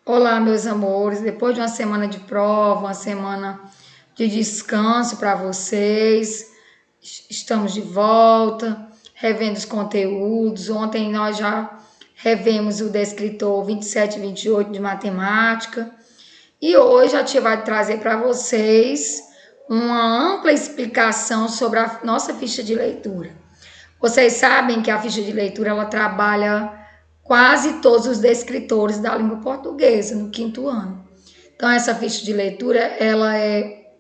Olá, meus amores. Depois de uma semana de prova, uma semana de descanso para vocês, estamos de volta, revendo os conteúdos. Ontem nós já revemos o descritor 27 e 28 de matemática. E hoje a tia vai trazer para vocês uma ampla explicação sobre a nossa ficha de leitura. Vocês sabem que a ficha de leitura ela trabalha quase todos os descritores da língua portuguesa no quinto ano. Então essa ficha de leitura ela é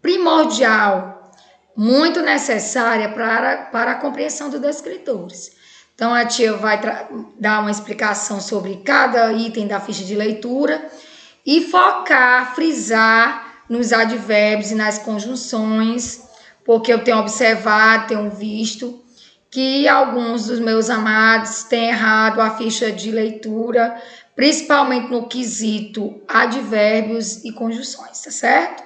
primordial, muito necessária para a compreensão dos descritores. Então a tia vai dar uma explicação sobre cada item da ficha de leitura e focar, frisar nos advérbios e nas conjunções, porque eu tenho observado, tenho visto que alguns dos meus amados têm errado a ficha de leitura, principalmente no quesito advérbios e conjunções, tá certo?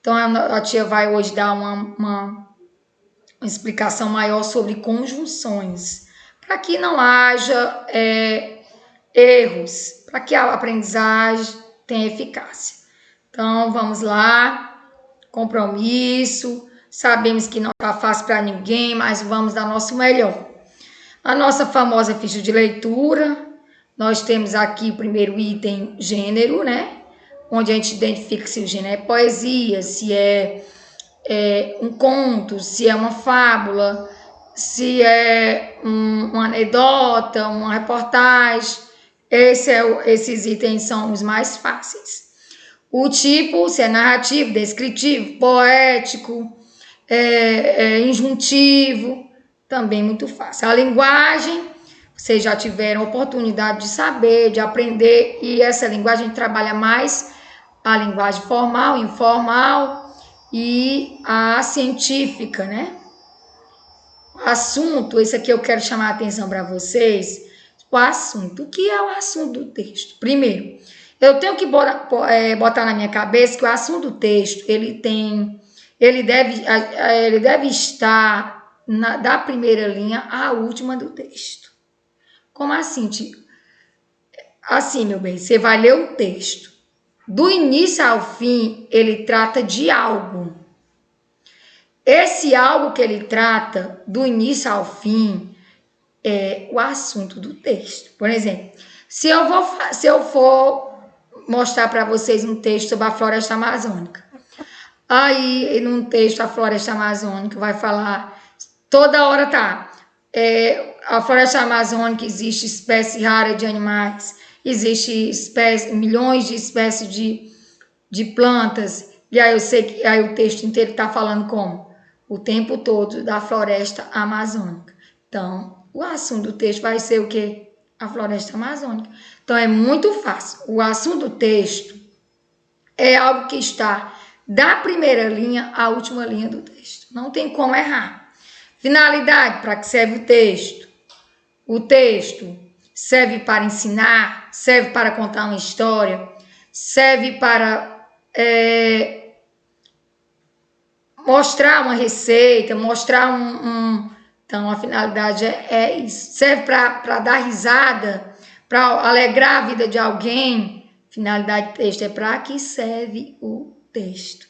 Então a tia vai hoje dar uma explicação maior sobre conjunções, para que não haja erros, para que a aprendizagem tenha eficácia. Então vamos lá, compromisso. Sabemos que não está fácil para ninguém, mas vamos dar nosso melhor. A nossa famosa ficha de leitura, nós temos aqui o primeiro item, gênero, né? Onde a gente identifica se o gênero é poesia, se é um conto, se é uma fábula, se é uma anedota, uma reportagem. Esses itens são os mais fáceis. O tipo, se é narrativo, descritivo, poético, injuntivo, também muito fácil. A linguagem, vocês já tiveram oportunidade de saber, de aprender, e essa linguagem trabalha mais a linguagem formal, informal e a científica, né? O assunto, esse aqui eu quero chamar a atenção para vocês, o assunto. O que é o assunto do texto? Primeiro, eu tenho que botar na minha cabeça que o assunto do texto, ele deve estar da primeira linha à última do texto. Como assim, tio? Assim, meu bem, você vai ler um texto. Do início ao fim, ele trata de algo. Esse algo que ele trata, do início ao fim, é o assunto do texto. Por exemplo, se eu for mostrar para vocês um texto sobre a floresta amazônica, aí, num texto, a floresta amazônica vai falar, toda hora tá, a floresta amazônica existe espécie rara de animais, existe milhões de espécies de plantas, e aí eu sei que aí o texto inteiro tá falando como? O tempo todo da floresta amazônica. Então, o assunto do texto vai ser o quê? A floresta amazônica. Então, é muito fácil. O assunto do texto é algo que está da primeira linha à última linha do texto. Não tem como errar. Finalidade, para que serve o texto? O texto serve para ensinar, serve para contar uma história, serve para mostrar uma receita, mostrar Então, a finalidade é isso. Serve para dar risada, para alegrar a vida de alguém. Finalidade do texto é para que serve o texto.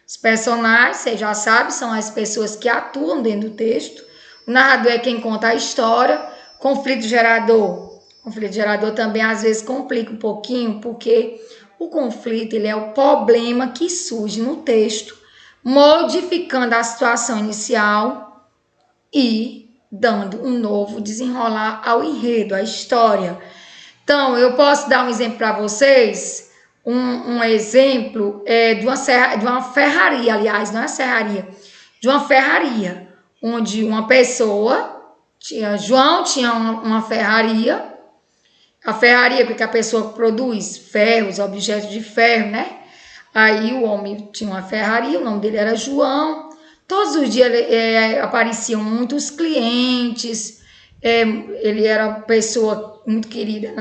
Os personagens, você já sabe, são as pessoas que atuam dentro do texto. O narrador é quem conta a história. Conflito gerador. Conflito gerador também às vezes complica um pouquinho, porque o conflito ele é o problema que surge no texto, modificando a situação inicial e dando um novo desenrolar ao enredo, à história. Então, eu posso dar um exemplo para vocês, um exemplo de uma ferraria, aliás, não é serraria, de uma ferraria, onde uma pessoa, João tinha uma ferraria, a ferraria porque a pessoa produz ferros, objetos de ferro, né? Aí o homem tinha uma ferraria, o nome dele era João. Todos os dias apareciam muitos clientes. Ele era uma pessoa muito querida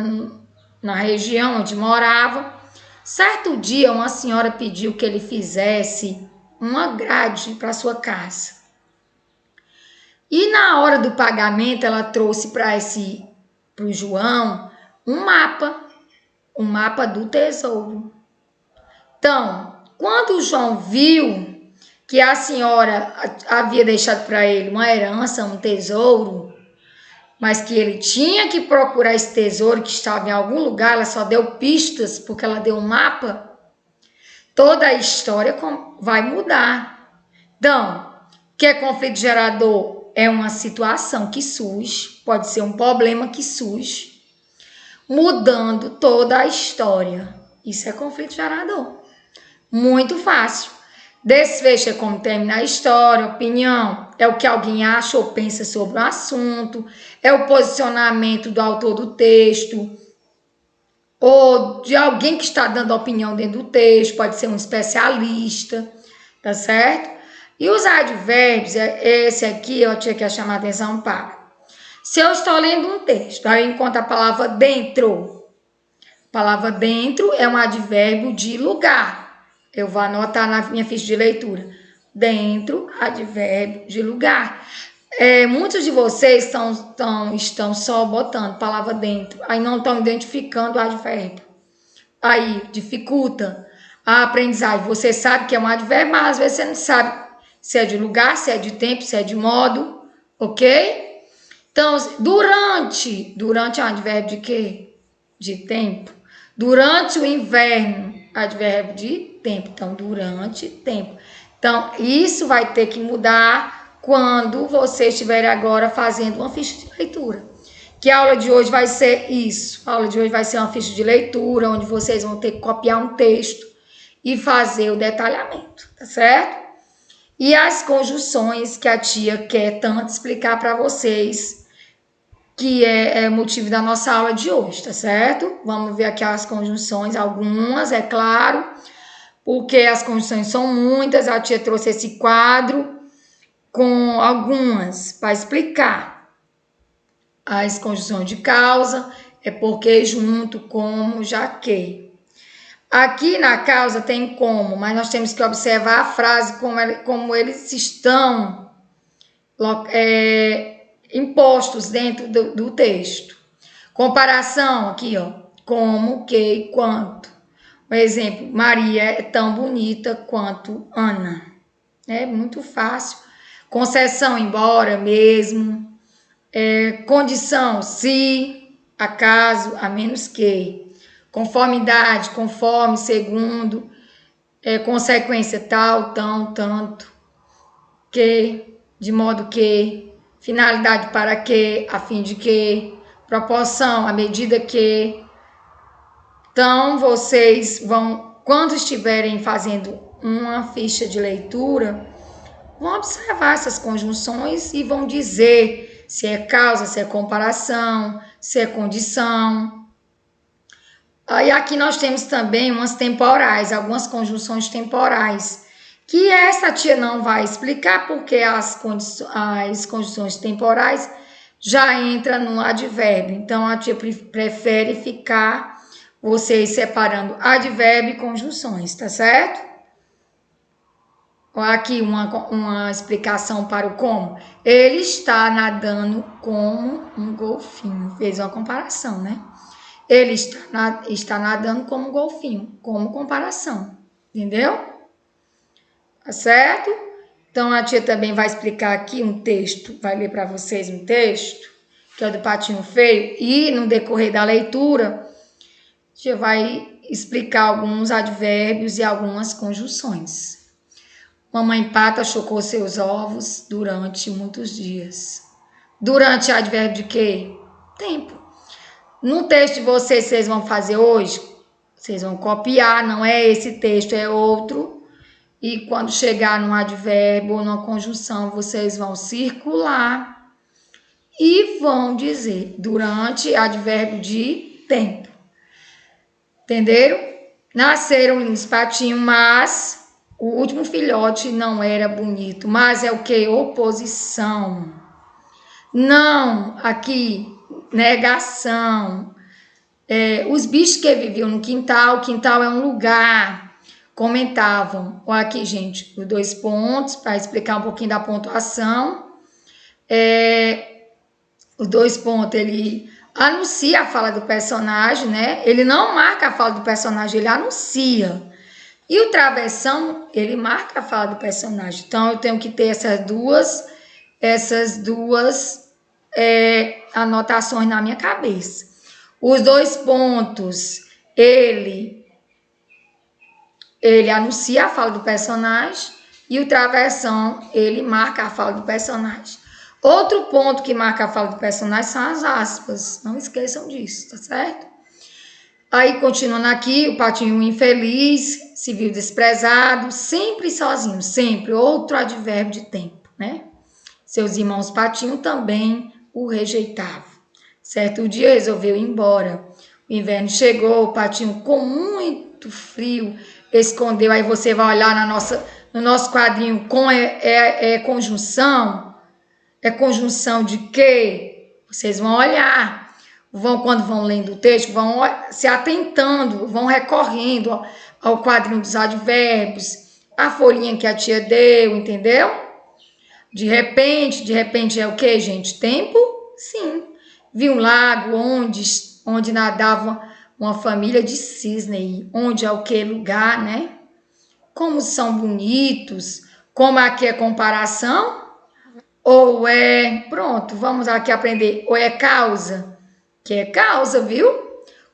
na região onde morava. Certo dia, uma senhora pediu que ele fizesse uma grade para sua casa. E na hora do pagamento, ela trouxe para o João um mapa o mapa do tesouro. Então, quando o João viu que a senhora havia deixado para ele uma herança, um tesouro, mas que ele tinha que procurar esse tesouro que estava em algum lugar, ela só deu pistas porque ela deu um mapa, toda a história vai mudar. Então, o que é conflito gerador? É uma situação que surge, pode ser um problema que surge, mudando toda a história. Isso é conflito gerador. Muito fácil. Desfecho é como terminar a história, opinião é o que alguém acha ou pensa sobre o assunto, é o posicionamento do autor do texto, ou de alguém que está dando opinião dentro do texto, pode ser um especialista, tá certo? E os advérbios, esse aqui eu tinha que chamar atenção para. Se eu estou lendo um texto, aí eu encontro a palavra dentro. A palavra dentro é um advérbio de lugar. Eu vou anotar na minha ficha de leitura. Dentro, advérbio de lugar. Muitos de vocês estão só botando palavra dentro, aí não estão identificando o advérbio. Aí dificulta a aprendizagem. Você sabe que é um advérbio, mas às vezes você não sabe se é de lugar, se é de tempo, se é de modo, ok? Então, durante é um advérbio de quê? De tempo. Durante o inverno, advérbio de tempo. Então, durante tempo. Então, isso vai ter que mudar quando você estiver agora fazendo uma ficha de leitura. Que a aula de hoje vai ser isso. A aula de hoje vai ser uma ficha de leitura, onde vocês vão ter que copiar um texto e fazer o detalhamento, tá certo? E as conjunções que a tia quer tanto explicar para vocês, que é motivo da nossa aula de hoje, tá certo? Vamos ver aqui as conjunções, algumas, é claro, porque as conjunções são muitas, a tia trouxe esse quadro com algumas para explicar. As conjunções de causa é porque, junto, como, já que. Aqui na causa tem como, mas nós temos que observar a frase como eles estão impostos dentro do texto. Comparação aqui, ó, como, que e quanto. Por exemplo, Maria é tão bonita quanto Ana. É muito fácil. Concessão, embora, mesmo. Condição, se, acaso, a menos que. Conformidade, conforme, segundo. Consequência, tal, tão, tanto. Que, de modo que. Finalidade, para que, a fim de que. Proporção, à medida que. Então, vocês vão, quando estiverem fazendo uma ficha de leitura, vão observar essas conjunções e vão dizer se é causa, se é comparação, se é condição. E aqui nós temos também umas temporais, algumas conjunções temporais, que essa tia não vai explicar porque as conjunções temporais já entram no advérbio. Então, a tia prefere ficar vocês separando advérbio e conjunções, tá certo? Aqui uma explicação para o como. Ele está nadando como um golfinho. Fez uma comparação, né? Ele está nadando como um golfinho, como comparação. Entendeu? Tá certo? Então, a tia também vai explicar aqui um texto, vai ler para vocês um texto, que é do Patinho Feio, e no decorrer da leitura, a tia vai explicar alguns advérbios e algumas conjunções. Mamãe Pata chocou seus ovos durante muitos dias. Durante advérbio de quê? Tempo. No texto de vocês vão fazer hoje, vocês vão copiar, não é esse texto, é outro. E quando chegar num advérbio ou numa conjunção, vocês vão circular e vão dizer durante advérbio de tempo. Entenderam? Nasceram lindos patinhos, mas o último filhote não era bonito. Mas é o que? Oposição. Não, aqui, negação. Os bichos que viviam no quintal, o quintal é um lugar, comentavam. Olha aqui, gente, os 2 pontos, para explicar um pouquinho da pontuação. Os 2 pontos, anuncia a fala do personagem, né? Ele não marca a fala do personagem, ele anuncia. E o travessão, ele marca a fala do personagem. Então, eu tenho que ter essas duas anotações na minha cabeça. Os 2 pontos, ele anuncia a fala do personagem e o travessão, ele marca a fala do personagem. Outro ponto que marca a fala do personagem são as aspas. Não esqueçam disso, tá certo? Aí, continuando aqui, o patinho infeliz, se viu desprezado, sempre sozinho, sempre. Outro advérbio de tempo, né? Seus irmãos patinho também o rejeitavam. Certo dia resolveu ir embora. O inverno chegou, o patinho com muito frio escondeu. Aí você vai olhar no nosso quadrinho com conjunção. É conjunção de quê? Vocês vão olhar. Quando vão lendo o texto, vão se atentando, vão recorrendo ao quadrinho dos advérbios, a folhinha que a tia deu, entendeu? De repente é o quê, gente? Tempo? Sim. Vi um lago onde nadava uma família de cisne, onde é o que? Lugar, né? Como são bonitos, como aqui é comparação, ou pronto, vamos aqui aprender, ou é causa, que é causa, viu?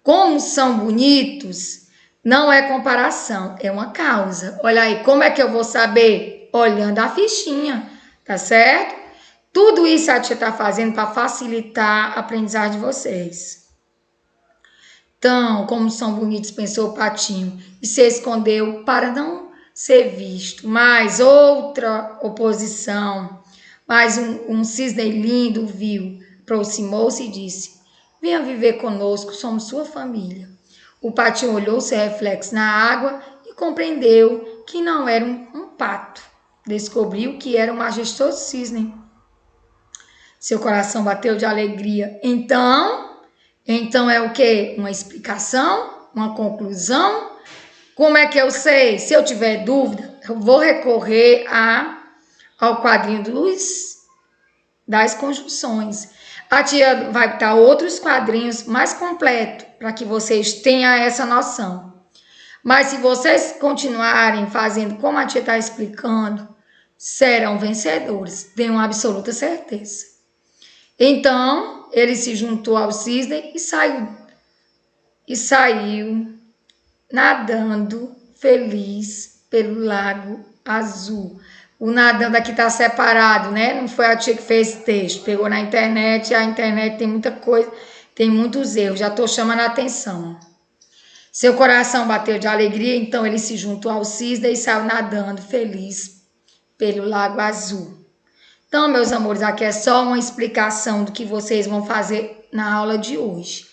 Como são bonitos, não é comparação, é uma causa. Olha aí, como é que eu vou saber? Olhando a fichinha, tá certo? Tudo isso a tia está fazendo para facilitar a aprendizagem de vocês. Então, como são bonitos, pensou o patinho, e se escondeu para não ser visto. Mais outra oposição, mas um cisne lindo viu, aproximou-se e disse: venha viver conosco, somos sua família. O patinho olhou seu reflexo na água e compreendeu que não era um pato. Descobriu que era um majestoso cisne. Seu coração bateu de alegria. Então é o quê? Uma explicação? Uma conclusão? Como é que eu sei? Se eu tiver dúvida, eu vou recorrer ao quadrinho das conjunções. A tia vai botar outros quadrinhos mais completos para que vocês tenham essa noção. Mas se vocês continuarem fazendo como a tia está explicando, serão vencedores, tenho absoluta certeza. Então, ele se juntou ao cisne e saiu nadando feliz pelo lago azul. O nadando aqui está separado, né? Não foi a tia que fez esse texto. Pegou na internet, a internet tem muita coisa, tem muitos erros. Já estou chamando a atenção. Seu coração bateu de alegria, então ele se juntou ao cisne e saiu nadando feliz pelo lago azul. Então, meus amores, aqui é só uma explicação do que vocês vão fazer na aula de hoje.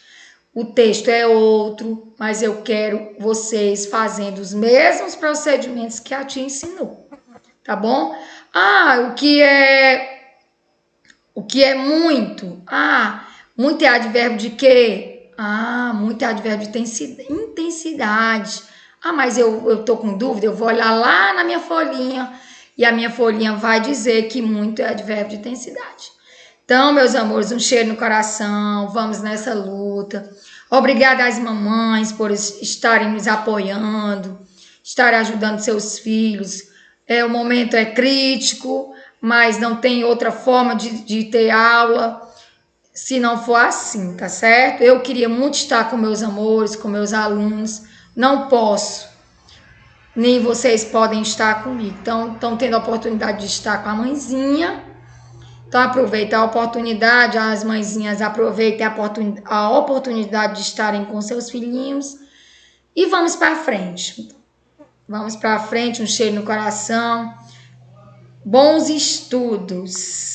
O texto é outro, mas eu quero vocês fazendo os mesmos procedimentos que a tia ensinou, tá bom? O que é muito? Muito é advérbio de quê? Muito é advérbio de intensidade. Mas eu tô com dúvida, eu vou olhar lá na minha folhinha e a minha folhinha vai dizer que muito é advérbio de intensidade. Então, meus amores, um cheiro no coração, vamos nessa luta. Obrigada às mamães por estarem nos apoiando, estarem ajudando seus filhos. O momento é crítico, mas não tem outra forma de ter aula se não for assim, tá certo? Eu queria muito estar com meus amores, com meus alunos, não posso. Nem vocês podem estar comigo. Então, estão tendo a oportunidade de estar com a mãezinha. Então, aproveita a oportunidade, as mãezinhas aproveitem a oportunidade de estarem com seus filhinhos. E vamos para frente. Vamos para frente, um cheiro no coração. Bons estudos.